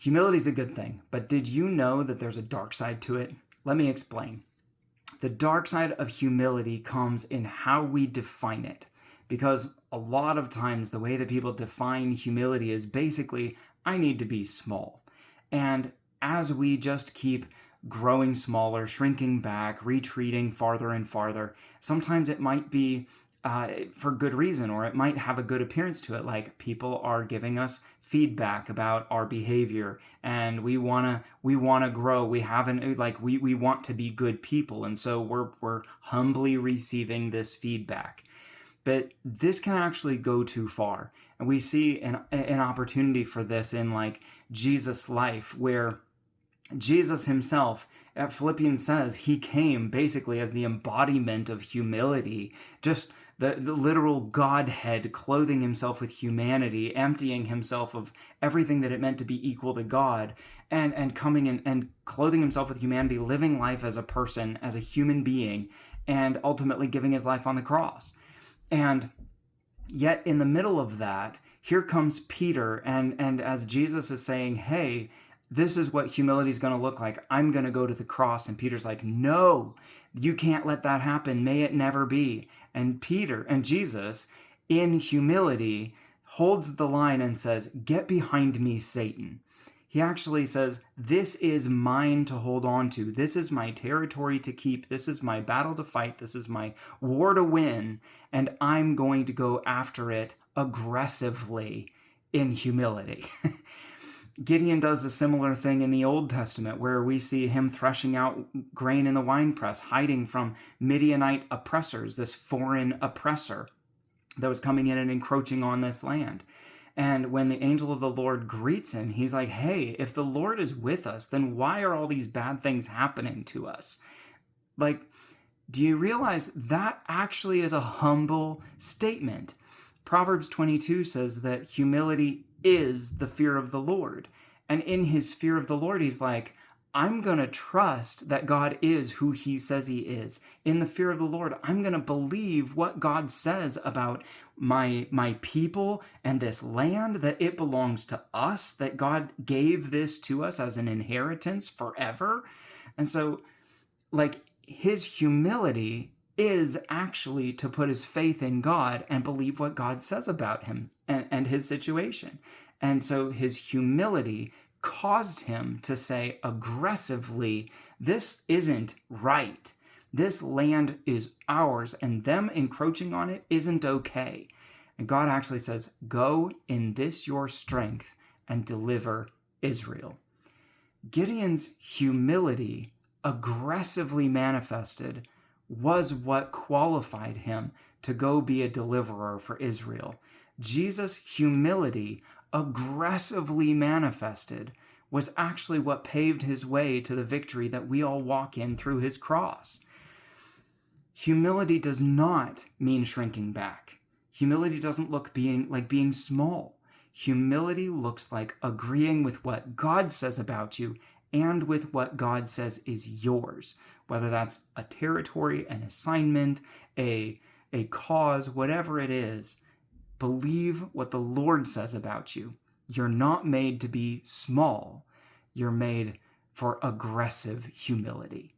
Humility is a good thing, but did you know that there's a dark side to it? Let me explain. The dark side of humility comes in how we define it. Because a lot of times the way that people define humility is basically, I need to be small. And as we just keep growing smaller, shrinking back, retreating farther and farther, sometimes it might be for good reason, or it might have a good appearance to it. Like people are giving us feedback about our behavior, and we wanna grow. We haven't we want to be good people, and so we're humbly receiving this feedback. But this can actually go too far, and we see an opportunity for this in like Jesus' life, where Jesus himself, at Philippians says, he came basically as the embodiment of humility, just the literal Godhead clothing himself with humanity, emptying himself of everything that it meant to be equal to God, and coming in and clothing himself with humanity, living life as a person, as a human being, and ultimately giving his life on the cross. And yet in the middle of that, here comes Peter, and as Jesus is saying, hey, this is what humility is going to look like. I'm going to go to the cross. And Peter's like, no, you can't let that happen. May it never be. And Peter and Jesus, in humility, holds the line and says, get behind me, Satan. He actually says, this is mine to hold on to. This is my territory to keep. This is my battle to fight. This is my war to win. And I'm going to go after it aggressively in humility. Gideon does a similar thing in the Old Testament, where we see him threshing out grain in the winepress, hiding from Midianite oppressors, this foreign oppressor that was coming in and encroaching on this land. And when the angel of the Lord greets him, he's like, hey, if the Lord is with us, then why are all these bad things happening to us? Like, do you realize that actually is a humble statement? Proverbs 22 says that humility is the fear of the Lord. And in his fear of the Lord, he's like, I'm going to trust that God is who he says he is. In the fear of the Lord, I'm going to believe what God says about my people and this land, that it belongs to us, that God gave this to us as an inheritance forever. And so, like, his humility is actually to put his faith in God and believe what God says about him and his situation. And so his humility caused him to say aggressively, this isn't right. This land is ours, and them encroaching on it isn't okay. And God actually says, go in this your strength and deliver Israel. Gideon's humility, aggressively manifested, was what qualified him to go be a deliverer for Israel. Jesus' humility, aggressively manifested, was actually what paved his way to the victory that we all walk in through his cross. Humility does not mean shrinking back. Humility doesn't look like being small. Humility looks like agreeing with what God says about you and with what God says is yours, whether that's a territory, an assignment, a cause, whatever it is. Believe what the Lord says about you. You're not made to be small. You're made for aggressive humility.